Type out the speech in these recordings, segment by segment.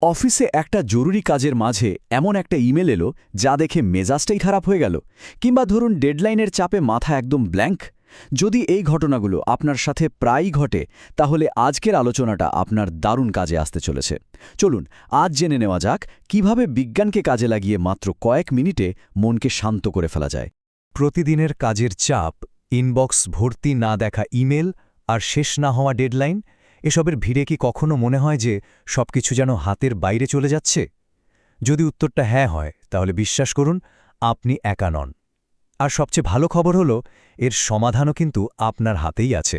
অফিসে একটা জরুরি কাজের মাঝে এমন একটা ইমেল এলো যা দেখে মেজাজটাই খারাপ হয়ে গেল, কিংবা ধরুন ডেডলাইনের চাপে মাথা একদম ব্ল্যাঙ্ক। যদি এই ঘটনাগুলো আপনার সাথে প্রায়ই ঘটে, তাহলে আজকের আলোচনাটা আপনার দারুণ কাজে আসতে চলেছে। চলুন আজ জেনে নেওয়া যাক কিভাবে বিজ্ঞানকে কাজে লাগিয়ে মাত্র কয়েক মিনিটে মনকে শান্ত করে ফেলা যায়। প্রতিদিনের কাজের চাপ, ইনবক্স ভর্তি না দেখা ইমেল আর শেষ না হওয়া ডেডলাইন, এসবের ভিড়ে কি কখনো মনে হয় যে সবকিছু যেন হাতের বাইরে চলে যাচ্ছে? যদি উত্তরটা হ্যাঁ হয়, তাহলে বিশ্বাস করুন, আপনি একা নন। আর সবচেয়ে ভালো খবর হলো, এর সমাধানও কিন্তু আপনার হাতেই আছে।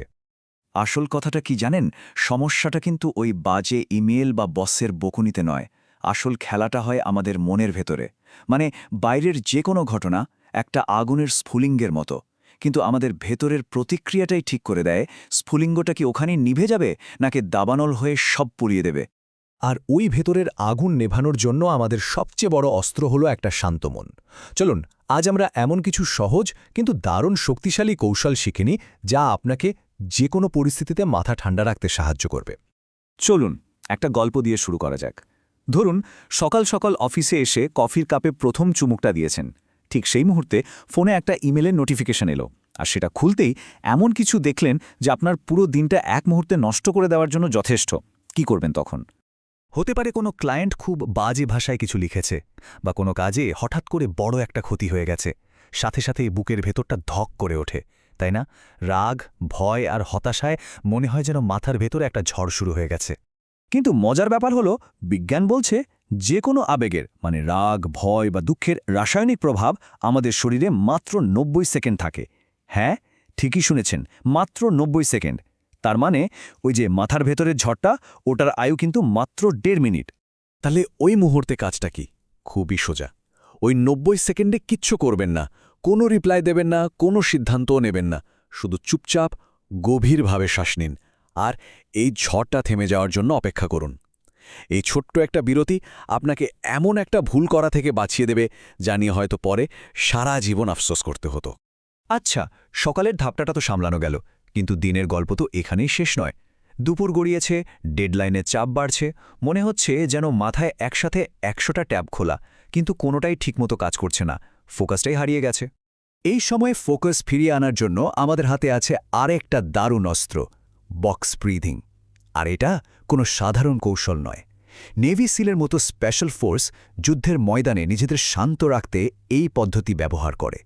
আসল কথাটা কি জানেন? সমস্যাটা কিন্তু ওই বাজে ইমেল বা বসের বকুনিতে নয়। আসল খেলাটা হয় আমাদের মনের ভেতরে। মানে বাইরের যে কোনো ঘটনা একটা আগুনের স্ফুলিঙ্গের মতো, কিন্তু আমাদের ভেতরের প্রতিক্রিয়াটাই ঠিক করে দেয় স্ফুলিঙ্গটা কি ওখানেই নিভে যাবে নাকি দাবানল হয়ে সব পুড়িয়ে দেবে। আর ওই ভেতরের আগুন নেভানোর জন্য আমাদের সবচেয়ে বড় অস্ত্র হলো একটা শান্ত মন। চলুন আজ আমরা এমন কিছু সহজ কিন্তু দারুণ শক্তিশালী কৌশল শিখে নিই, যা আপনাকে যে কোনো পরিস্থিতিতে মাথা ঠান্ডা রাখতে সাহায্য করবে। চলুন একটা গল্প দিয়ে শুরু করা যাক। ধরুন সকাল সকাল অফিসে এসে কফির কাপে প্রথম চুমুকটা দিয়েছেন। ঠিক সেই মুহূর্তে ফোনে একটা ইমেলের নোটিফিকেশন এলো, আর সেটা খুলতেই এমন কিছু দেখলেন যে আপনার পুরো দিনটা এক মুহূর্তে নষ্ট করে দেওয়ার জন্য যথেষ্ট। কি করবেন তখন? হতে পারে কোনো ক্লায়েন্ট খুব বাজে ভাষায় কিছু লিখেছে, বা কোনো কাজে হঠাৎ করে বড় একটা ক্ষতি হয়ে গেছে। সাথে সাথে বুকের ভেতরটা ধক করে ওঠে, তাই না? রাগ, ভয় আর হতাশায় মনে হয় যেন মাথার ভেতরে একটা ঝড় শুরু হয়ে গেছে। কিন্তু মজার ব্যাপার হলো, বিজ্ঞান বলছে যে কোনো আবেগের মানে রাগ, ভয় বা দুঃখের রাসায়নিক প্রভাব আমাদের শরীরে মাত্র 90 সেকেন্ড থাকে। হ্যাঁ, ঠিকই শুনেছেন, মাত্র 90 সেকেন্ড। তার মানে ওই যে মাথার ভেতরের ঝড়টা, ওটার আয়ু কিন্তু মাত্র 1.5 মিনিট। তাহলে ওই মুহূর্তে কাজটা কি? খুবই সোজা। ওই 90 সেকেন্ডে কিচ্ছু করবেন না, কোনো রিপ্লাই দেবেন না, কোনো সিদ্ধান্তও নেবেন না। শুধু চুপচাপ গভীরভাবে শ্বাস নিন, আর এই ঝড়টা থেমে যাওয়ার জন্য অপেক্ষা করুন। এই ছোট্ট একটা বিরতি আপনাকে এমন একটা ভুল করা থেকে বাঁচিয়ে দেবে, যা নিয়ে হয়তো পরে সারা জীবন আফসোস করতে হতো। আচ্ছা, সকালের ধাপটাটা তো সামলানো গেল, কিন্তু দিনের গল্প তো এখানেই শেষ নয়। দুপুর গড়িয়েছে, ডেডলাইনের চাপ বাড়ছে, মনে হচ্ছে যেন মাথায় একসাথে 100টা ট্যাব খোলা, কিন্তু কোনোটাই ঠিকমতো কাজ করছে না, ফোকাসটাই হারিয়ে গেছে। এই সময়ে ফোকাস ফিরিয়ে আনার জন্য আমাদের হাতে আছে আরেকটা দারুণ অস্ত্র, বক্স ব্রিথিং। আর এটা কোনো সাধারণ কৌশল নয়। নেভি সিলের মতো স্পেশাল ফোর্স যুদ্ধের ময়দানে নিজেদের শান্ত রাখতে এই পদ্ধতি ব্যবহার করে।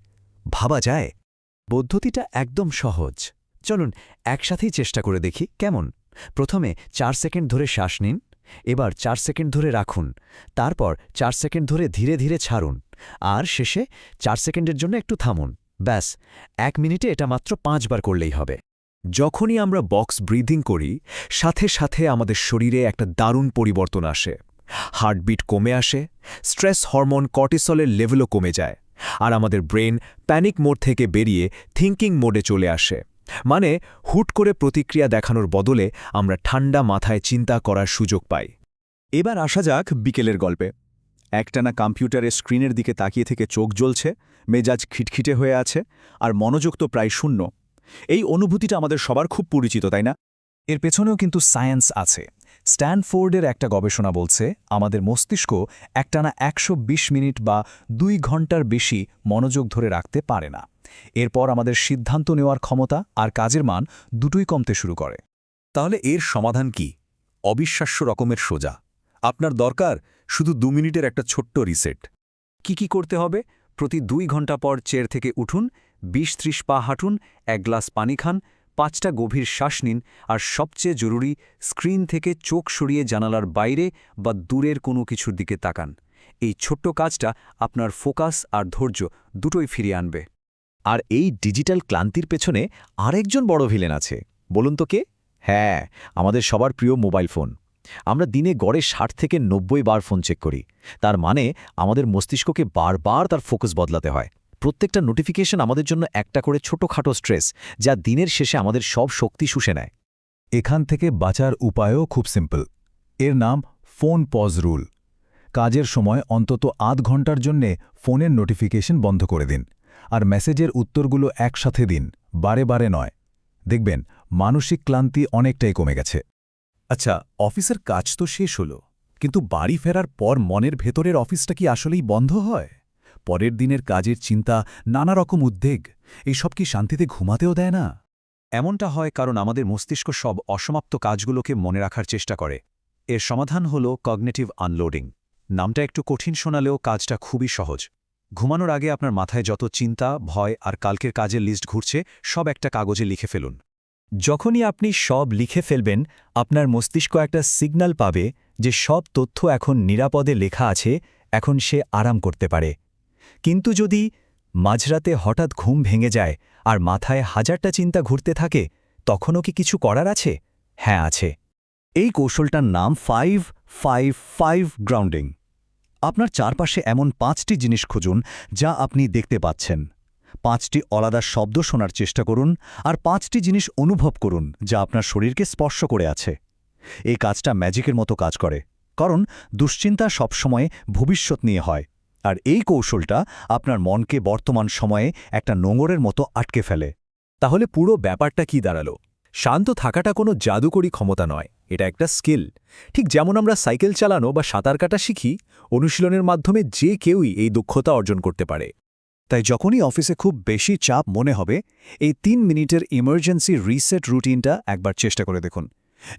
ভাবা যায়? পদ্ধতিটা একদম সহজ। চলুন একসাথেই চেষ্টা করে দেখি কেমন। প্রথমে 4 সেকেন্ড ধরে শ্বাস নিন, এবার 4 সেকেন্ড ধরে রাখুন, তারপর 4 সেকেন্ড ধরে ধীরে ধীরে ছাড়ুন, আর শেষে 4 সেকেন্ডের জন্য একটু থামুন। ব্যাস, 1 মিনিটে এটা মাত্র 5 বার করলেই হবে। যখনই আমরা বক্স ব্রিদিং করি, সাথে সাথে আমাদের শরীরে একটা দারুণ পরিবর্তন আসে। হার্টবিট কমে আসে, স্ট্রেস হরমোন কর্টিসলের লেভেলও কমে যায়, আর আমাদের ব্রেন প্যানিক মোড থেকে বেরিয়ে থিঙ্কিং মোডে চলে আসে। মানে হুট করে প্রতিক্রিয়া দেখানোর বদলে আমরা ঠান্ডা মাথায় চিন্তা করার সুযোগ পাই। এবার আসা যাক বিকেলের গল্পে। একটানা কম্পিউটারের স্ক্রিনের দিকে তাকিয়ে থেকে চোখ জ্বলছে, মেজাজ খিটখিটে হয়ে আছে, আর মনোযোগ তো প্রায় শূন্য। এই অনুভূতিটা আমাদের সবার খুব পরিচিত, তাই না? এর পেছনেও কিন্তু সায়েন্স আছে। স্ট্যানফোর্ডের একটা গবেষণা বলছে, আমাদের মস্তিষ্ক একটানা 120 মিনিট বা 2 ঘন্টার বেশি মনোযোগ ধরে রাখতে পারে না। এরপর আমাদের সিদ্ধান্ত নেওয়ার ক্ষমতা আর কাজের মান দুটোই কমতে শুরু করে। তাহলে এর সমাধান কি? অবিশ্বাস্য রকমের সোজা। আপনার দরকার শুধু 2 মিনিটের একটা ছোট্ট রিসেট। কি করতে হবে? প্রতি 2 ঘন্টা পর চেয়ার থেকে উঠুন, 20-30 পা হাঁটুন, 1 গ্লাস পানি খান, 5টা গভীর শ্বাস নিন, আর সবচেয়ে জরুরি, স্ক্রিন থেকে চোখ সরিয়ে জানালার বাইরে বা দূরের কোনো কিছুর দিকে তাকান। এই ছোট্ট কাজটা আপনার ফোকাস আর ধৈর্য দুটোই ফিরিয়ে আনবে। আর এই ডিজিটাল ক্লান্তির পেছনে আরেকজন বড় ভিলেন আছে। বলুন তো কে? হ্যাঁ, আমাদের সবার প্রিয় মোবাইল ফোন। আমরা দিনে গড়ে 60 থেকে 90 বার ফোন চেক করি। তার মানে আমাদের মস্তিষ্ককে বারবার তার ফোকাস বদলাতে হয়। প্রত্যেকটা নোটিফিকেশন আমাদের জন্য একটা করে ছোটখাটো স্ট্রেস, যা দিনের শেষে আমাদের সব শক্তি শুষে নেয়। এখান থেকে বাঁচার উপায়ও খুব সিম্পল। এর নাম ফোন পজ রুল। কাজের সময় অন্তত আধ ঘন্টার জন্যে ফোনের নোটিফিকেশন বন্ধ করে দিন, আর মেসেজের উত্তরগুলো একসাথে দিন, বারে বারে নয়। দেখবেন মানসিক ক্লান্তি অনেকটাই কমে গেছে। আচ্ছা, অফিসের কাজ তো শেষ হলো, কিন্তু বাড়ি ফেরার পর মনের ভেতরের অফিসটা কি আসলেই বন্ধ হয়? পরের দিনের কাজের চিন্তা, নানা রকম উদ্বেগ, এইসব কি শান্তিতে ঘুমাতেও দেয় না? এমনটা হয় কারণ আমাদের মস্তিষ্ক সব অসমাপ্ত কাজগুলোকে মনে রাখার চেষ্টা করে। এর সমাধান হল কগনিটিভ আনলোডিং। নামটা একটু কঠিন শোনালেও কাজটা খুবই সহজ। ঘুমানোর আগে আপনার মাথায় যত চিন্তা, ভয় আর কালকের কাজের লিস্ট ঘুরছে সব একটা কাগজে লিখে ফেলুন। যখনই আপনি সব লিখে ফেলবেন, আপনার মস্তিষ্ক একটা সিগন্যাল পাবে যে সব তথ্য এখন নিরাপদে লেখা আছে, এখন সে আরাম করতে পারে। কিন্তু যদি মাঝরাতে হঠাৎ ঘুম ভেঙে যায় আর মাথায় হাজারটা চিন্তা ঘুরতে থাকে, তখনও কি কিছু করার আছে? হ্যাঁ, আছে। এই কৌশলটার নাম 5-5-5 গ্রাউন্ডিং। আপনার চারপাশে এমন 5টি জিনিস খুঁজুন যা আপনি দেখতে পাচ্ছেন। 5টি আলাদা শব্দ শোনার চেষ্টা করুন আর 5টি জিনিস অনুভব করুন যা আপনার শরীরকে স্পর্শ করে আছে। এই কাজটা ম্যাজিকের মতো কাজ করে, কারণ দুশ্চিন্তা সবসময় ভবিষ্যৎ নিয়ে হয়, আর এই কৌশলটা আপনার মনকে বর্তমান সময়ে একটা নোঙরের মতো আটকে ফেলে। তাহলে পুরো ব্যাপারটা কি দাঁড়ালো? শান্ত থাকাটা কোনো জাদুকরী ক্ষমতা নয়, এটা একটা স্কিল। ঠিক যেমন আমরা সাইকেল চালানো বা সাঁতার কাটা শিখি, অনুশীলনের মাধ্যমে যে কেউই এই দক্ষতা অর্জন করতে পারে। তাই যখনই অফিসে খুব বেশি চাপ মনে হবে, এই 3 মিনিটের ইমার্জেন্সি রিসেট রুটিনটা একবার চেষ্টা করে দেখুন।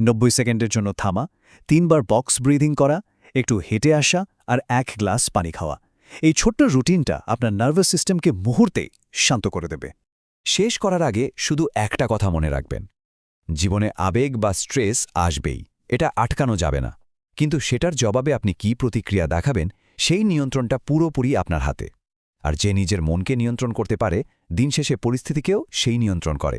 90 সেকেন্ডের জন্য থামা, 3 বার বক্স ব্রিদিং করা, একটু হেঁটে আসা আর 1 গ্লাস পানি খাওয়া। এই ছোট্ট রুটিনটা আপনার নার্ভাস সিস্টেমকে মুহূর্তেই শান্ত করে দেবে। শেষ করার আগে শুধু একটা কথা মনে রাখবেন, জীবনে আবেগ বা স্ট্রেস আসবেই, এটা আটকানো যাবে না। কিন্তু সেটার জবাবে আপনি কী প্রতিক্রিয়া দেখাবেন, সেই নিয়ন্ত্রণটা পুরোপুরি আপনার হাতে। আর যে নিজের মনকে নিয়ন্ত্রণ করতে পারে, দিন শেষে পরিস্থিতিকেও সেই নিয়ন্ত্রণ করে।